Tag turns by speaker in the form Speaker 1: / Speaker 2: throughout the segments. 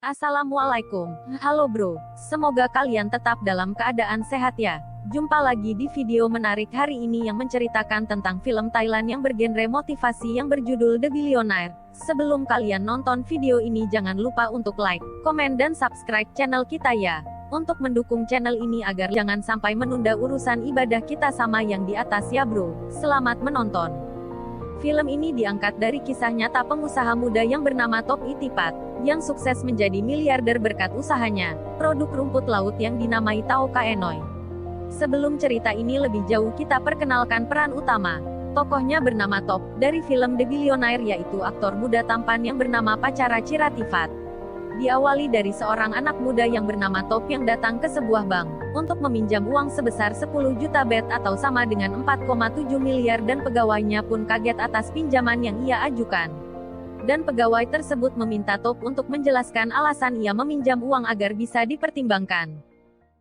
Speaker 1: Assalamualaikum, halo bro, semoga kalian tetap dalam keadaan sehat ya. Jumpa lagi di video menarik hari ini yang menceritakan tentang film Thailand yang bergenre motivasi yang berjudul The Billionaire. Sebelum kalian nonton video ini jangan lupa untuk like, komen dan subscribe channel kita ya. Untuk mendukung channel ini agar jangan sampai menunda urusan ibadah kita sama yang di atas ya bro. Selamat menonton. Film ini diangkat dari kisah nyata pengusaha muda yang bernama Top Itipat, yang sukses menjadi miliarder berkat usahanya, produk rumput laut yang dinamai Tao Kaenoi. Sebelum cerita ini lebih jauh kita perkenalkan peran utama. Tokohnya bernama Top, dari film The Billionaire yaitu aktor muda tampan yang bernama Pacara Chiratifat. Diawali dari seorang anak muda yang bernama Top yang datang ke sebuah bank, untuk meminjam uang sebesar 10 juta baht atau sama dengan 4,7 miliar dan pegawainya pun kaget atas pinjaman yang ia ajukan. Dan pegawai tersebut meminta Top untuk menjelaskan alasan ia meminjam uang agar bisa dipertimbangkan.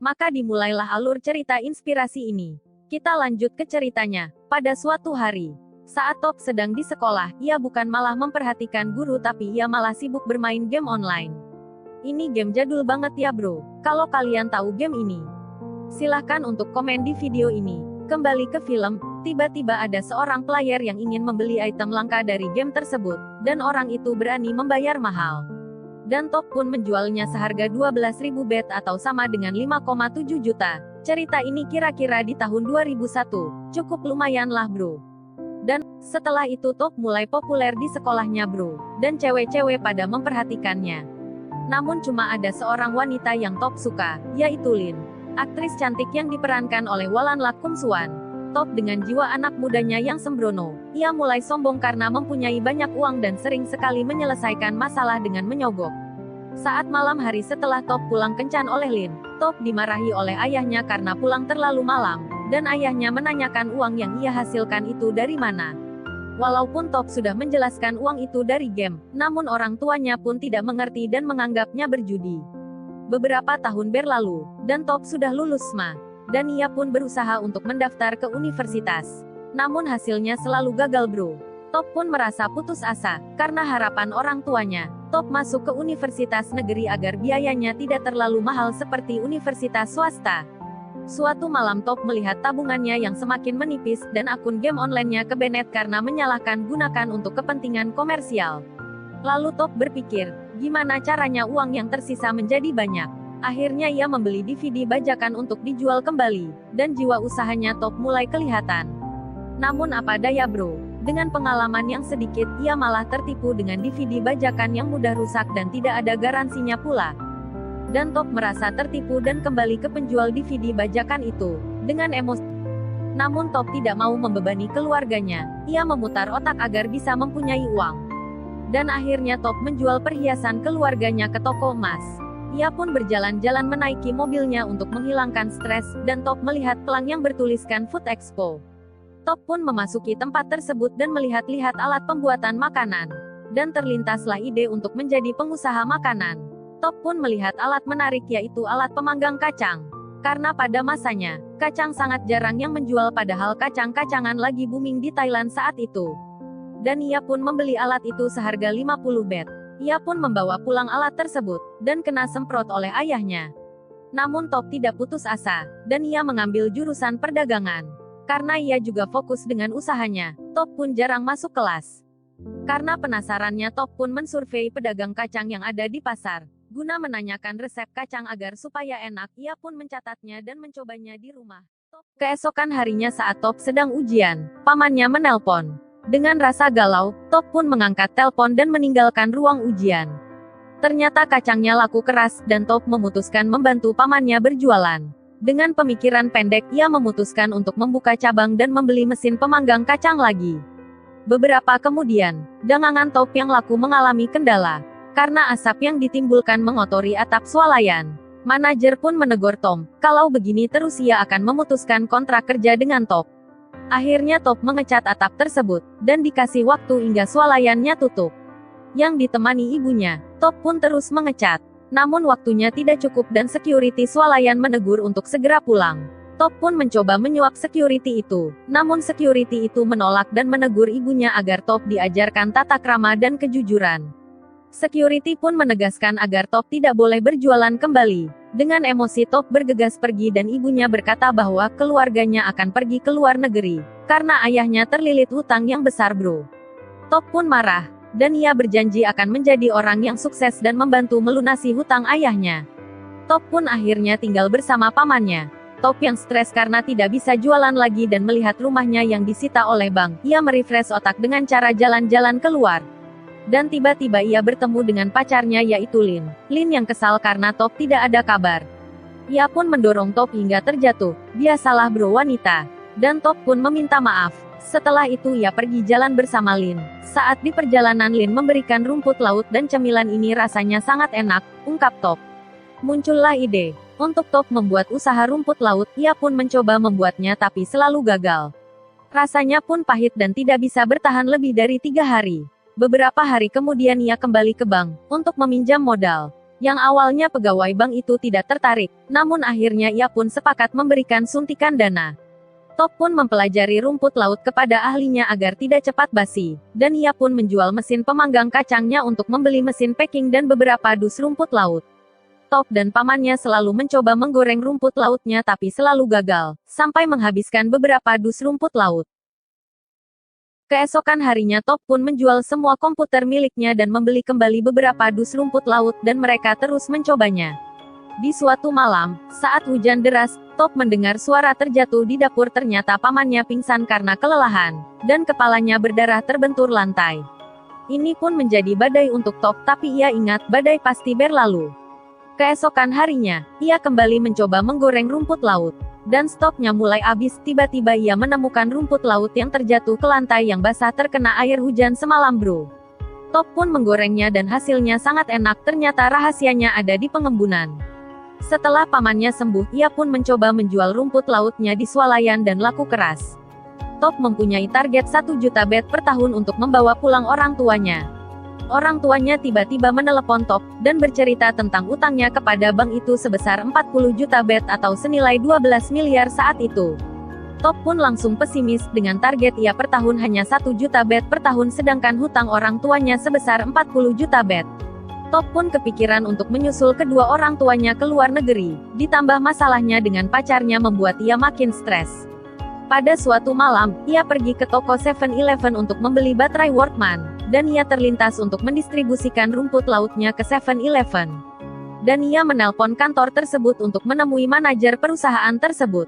Speaker 1: Maka dimulailah alur cerita inspirasi ini. Kita lanjut ke ceritanya. Pada suatu hari, saat Top sedang di sekolah, ia bukan malah memperhatikan guru tapi ia malah sibuk bermain game online. Ini game jadul banget ya bro. Kalau kalian tahu game ini, silahkan untuk komen di video ini. Kembali ke film, tiba-tiba ada seorang player yang ingin membeli item langka dari game tersebut, dan orang itu berani membayar mahal. Dan Top pun menjualnya seharga 12.000 baht atau sama dengan 5,7 juta. Cerita ini kira-kira di tahun 2001, cukup lumayan lah bro. Dan, setelah itu Top mulai populer di sekolahnya bro, dan cewek-cewek pada memperhatikannya. Namun cuma ada seorang wanita yang Top suka, yaitu Lin, aktris cantik yang diperankan oleh Walanlak Kumsuan. Top dengan jiwa anak mudanya yang sembrono, ia mulai sombong karena mempunyai banyak uang dan sering sekali menyelesaikan masalah dengan menyogok. Saat malam hari setelah Top pulang kencan oleh Lin, Top dimarahi oleh ayahnya karena pulang terlalu malam, dan ayahnya menanyakan uang yang ia hasilkan itu dari mana. Walaupun Top sudah menjelaskan uang itu dari game, namun orang tuanya pun tidak mengerti dan menganggapnya berjudi. Beberapa tahun berlalu, dan Top sudah lulus SMA, dan ia pun berusaha untuk mendaftar ke universitas. Namun hasilnya selalu gagal bro. Top pun merasa putus asa, karena harapan orang tuanya, Top masuk ke universitas negeri agar biayanya tidak terlalu mahal seperti universitas swasta. Suatu malam Top melihat tabungannya yang semakin menipis, dan akun game online-nya kebanet karena menyalahkan gunakan untuk kepentingan komersial. Lalu Top berpikir, gimana caranya uang yang tersisa menjadi banyak. Akhirnya ia membeli DVD bajakan untuk dijual kembali, dan jiwa usahanya Top mulai kelihatan. Namun apa daya bro, dengan pengalaman yang sedikit, ia malah tertipu dengan DVD bajakan yang mudah rusak dan tidak ada garansinya pula. Dan Top merasa tertipu dan kembali ke penjual DVD bajakan itu, dengan emosi. Namun Top tidak mau membebani keluarganya, ia memutar otak agar bisa mempunyai uang. Dan akhirnya Top menjual perhiasan keluarganya ke toko emas. Ia pun berjalan-jalan menaiki mobilnya untuk menghilangkan stres, dan Top melihat pelang yang bertuliskan Food Expo. Top pun memasuki tempat tersebut dan melihat-lihat alat pembuatan makanan. Dan terlintaslah ide untuk menjadi pengusaha makanan. Top pun melihat alat menarik yaitu alat pemanggang kacang. Karena pada masanya, kacang sangat jarang yang menjual padahal kacang-kacangan lagi booming di Thailand saat itu. Dan ia pun membeli alat itu seharga 50 baht. Ia pun membawa pulang alat tersebut, dan kena semprot oleh ayahnya. Namun Top tidak putus asa, dan ia mengambil jurusan perdagangan. Karena ia juga fokus dengan usahanya, Top pun jarang masuk kelas. Karena penasarannya Top pun mensurvei pedagang kacang yang ada di pasar. Guna menanyakan resep kacang agar supaya enak, ia pun mencatatnya dan mencobanya di rumah. Keesokan harinya saat Top sedang ujian, pamannya menelpon. Dengan rasa galau, Top pun mengangkat telepon dan meninggalkan ruang ujian. Ternyata kacangnya laku keras, dan Top memutuskan membantu pamannya berjualan. Dengan pemikiran pendek, ia memutuskan untuk membuka cabang dan membeli mesin pemanggang kacang lagi. Beberapa kemudian, dagangan Top yang laku mengalami kendala. Karena asap yang ditimbulkan mengotori atap swalayan. Manajer pun menegur Tom, kalau begini terus ia akan memutuskan kontrak kerja dengan Top. Akhirnya Top mengecat atap tersebut, dan dikasih waktu hingga swalayannya tutup. Yang ditemani ibunya, Top pun terus mengecat. Namun waktunya tidak cukup dan security swalayan menegur untuk segera pulang. Top pun mencoba menyuap security itu, namun security itu menolak dan menegur ibunya agar Top diajarkan tata krama dan kejujuran. Security pun menegaskan agar Top tidak boleh berjualan kembali. Dengan emosi Top bergegas pergi dan ibunya berkata bahwa keluarganya akan pergi ke luar negeri. Karena ayahnya terlilit hutang yang besar bro. Top pun marah. Dan ia berjanji akan menjadi orang yang sukses dan membantu melunasi hutang ayahnya. Top pun akhirnya tinggal bersama pamannya. Top yang stres karena tidak bisa jualan lagi dan melihat rumahnya yang disita oleh bank. Ia merefresh otak dengan cara jalan-jalan keluar. Dan tiba-tiba ia bertemu dengan pacarnya yaitu Lin. Lin yang kesal karena Top tidak ada kabar. Ia pun mendorong Top hingga terjatuh. Biasalah bro wanita. Dan Top pun meminta maaf. Setelah itu ia pergi jalan bersama Lin. Saat di perjalanan Lin memberikan rumput laut dan cemilan ini rasanya sangat enak, ungkap Top. Muncullah ide. Untuk Top membuat usaha rumput laut, ia pun mencoba membuatnya tapi selalu gagal. Rasanya pun pahit dan tidak bisa bertahan lebih dari 3 hari. Beberapa hari kemudian ia kembali ke bank, untuk meminjam modal. Yang awalnya pegawai bank itu tidak tertarik, namun akhirnya ia pun sepakat memberikan suntikan dana. Top pun mempelajari rumput laut kepada ahlinya agar tidak cepat basi, dan ia pun menjual mesin pemanggang kacangnya untuk membeli mesin packing dan beberapa dus rumput laut. Top dan pamannya selalu mencoba menggoreng rumput lautnya tapi selalu gagal, sampai menghabiskan beberapa dus rumput laut. Keesokan harinya Top pun menjual semua komputer miliknya dan membeli kembali beberapa dus rumput laut dan mereka terus mencobanya. Di suatu malam, saat hujan deras, Top mendengar suara terjatuh di dapur ternyata pamannya pingsan karena kelelahan, dan kepalanya berdarah terbentur lantai. Ini pun menjadi badai untuk Top tapi ia ingat badai pasti berlalu. Keesokan harinya, ia kembali mencoba menggoreng rumput laut. Dan stoknya mulai habis, tiba-tiba ia menemukan rumput laut yang terjatuh ke lantai yang basah terkena air hujan semalam bro. Top pun menggorengnya dan hasilnya sangat enak, ternyata rahasianya ada di pengembunan. Setelah pamannya sembuh, ia pun mencoba menjual rumput lautnya di swalayan dan laku keras. Top mempunyai target 1 juta bat per tahun untuk membawa pulang orang tuanya. Orang tuanya tiba-tiba menelepon Top, dan bercerita tentang utangnya kepada bank itu sebesar 40 juta bat atau senilai 12 miliar saat itu. Top pun langsung pesimis, dengan target ia per tahun hanya 1 juta bat per tahun sedangkan hutang orang tuanya sebesar 40 juta bat. Top pun kepikiran untuk menyusul kedua orang tuanya ke luar negeri, ditambah masalahnya dengan pacarnya membuat ia makin stres. Pada suatu malam, ia pergi ke toko 7-Eleven untuk membeli baterai Walkman, dan ia terlintas untuk mendistribusikan rumput lautnya ke 7-Eleven. Dan ia menelpon kantor tersebut untuk menemui manajer perusahaan tersebut.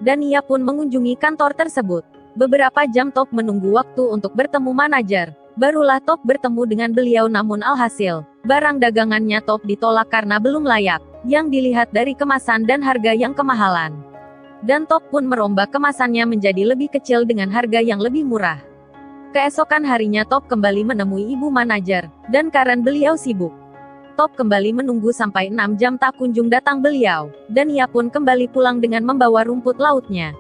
Speaker 1: Dan ia pun mengunjungi kantor tersebut. Beberapa jam Top menunggu waktu untuk bertemu manajer. Barulah Top bertemu dengan beliau namun alhasil, barang dagangannya Top ditolak karena belum layak, yang dilihat dari kemasan dan harga yang kemahalan. Dan Top pun merombak kemasannya menjadi lebih kecil dengan harga yang lebih murah. Keesokan harinya Top kembali menemui ibu manajer, dan karena beliau sibuk. Top kembali menunggu sampai 6 jam tak kunjung datang beliau, dan ia pun kembali pulang dengan membawa rumput lautnya.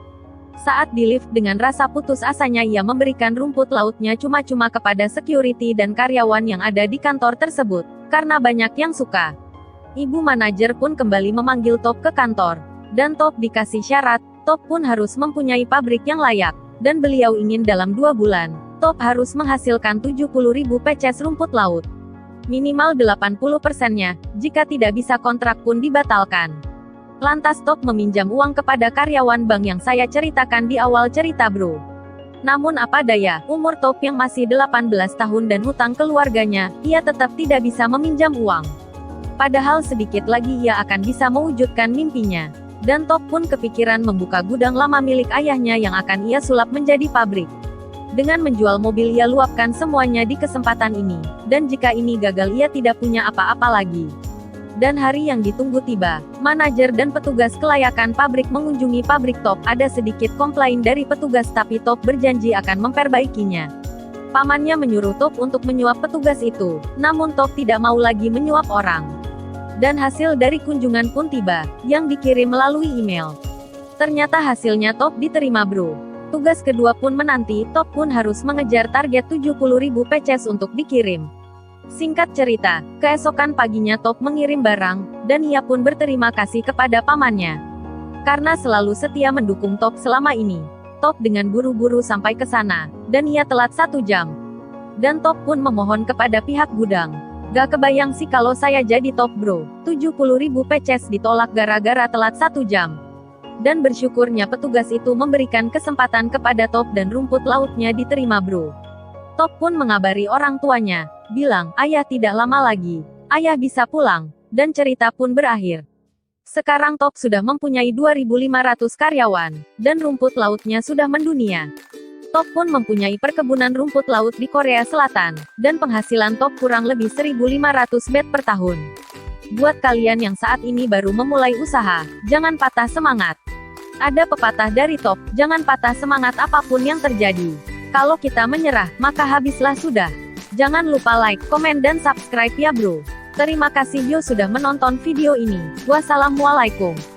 Speaker 1: Saat di lift dengan rasa putus asanya ia memberikan rumput lautnya cuma-cuma kepada security dan karyawan yang ada di kantor tersebut, karena banyak yang suka. Ibu manajer pun kembali memanggil Top ke kantor, dan Top dikasih syarat, Top pun harus mempunyai pabrik yang layak, dan beliau ingin dalam 2 bulan, Top harus menghasilkan 70.000 pcs rumput laut. Minimal 80%-nya, jika tidak bisa kontrak pun dibatalkan. Lantas Top meminjam uang kepada karyawan bank yang saya ceritakan di awal cerita bro. Namun apa daya, umur Top yang masih 18 tahun dan hutang keluarganya, ia tetap tidak bisa meminjam uang. Padahal sedikit lagi ia akan bisa mewujudkan mimpinya. Dan Top pun kepikiran membuka gudang lama milik ayahnya yang akan ia sulap menjadi pabrik. Dengan menjual mobil ia luapkan semuanya di kesempatan ini, dan jika ini gagal ia tidak punya apa-apa lagi. Dan hari yang ditunggu tiba, manajer dan petugas kelayakan pabrik mengunjungi pabrik Top. Ada sedikit komplain dari petugas tapi Top berjanji akan memperbaikinya. Pamannya menyuruh Top untuk menyuap petugas itu, namun Top tidak mau lagi menyuap orang. Dan hasil dari kunjungan pun tiba, yang dikirim melalui email. Ternyata hasilnya Top diterima bro. Tugas kedua pun menanti, Top pun harus mengejar target 70.000 pcs untuk dikirim. Singkat cerita, keesokan paginya Top mengirim barang, dan ia pun berterima kasih kepada pamannya. Karena selalu setia mendukung Top selama ini. Top dengan buru-buru sampai ke sana, dan ia telat 1 jam. Dan Top pun memohon kepada pihak gudang. Gak kebayang sih kalau saya jadi Top bro, 70.000 peces ditolak gara-gara telat 1 jam. Dan bersyukurnya petugas itu memberikan kesempatan kepada Top dan rumput lautnya diterima bro. Top pun mengabari orang tuanya, bilang, ayah tidak lama lagi, ayah bisa pulang, dan cerita pun berakhir. Sekarang Top sudah mempunyai 2.500 karyawan, dan rumput lautnya sudah mendunia. Top pun mempunyai perkebunan rumput laut di Korea Selatan, dan penghasilan Top kurang lebih 1.500 bat per tahun. Buat kalian yang saat ini baru memulai usaha, jangan patah semangat. Ada pepatah dari Top, jangan patah semangat apapun yang terjadi. Kalau kita menyerah, maka habislah sudah. Jangan lupa like, komen dan subscribe ya bro. Terima kasih yo sudah menonton video ini. Wassalamualaikum.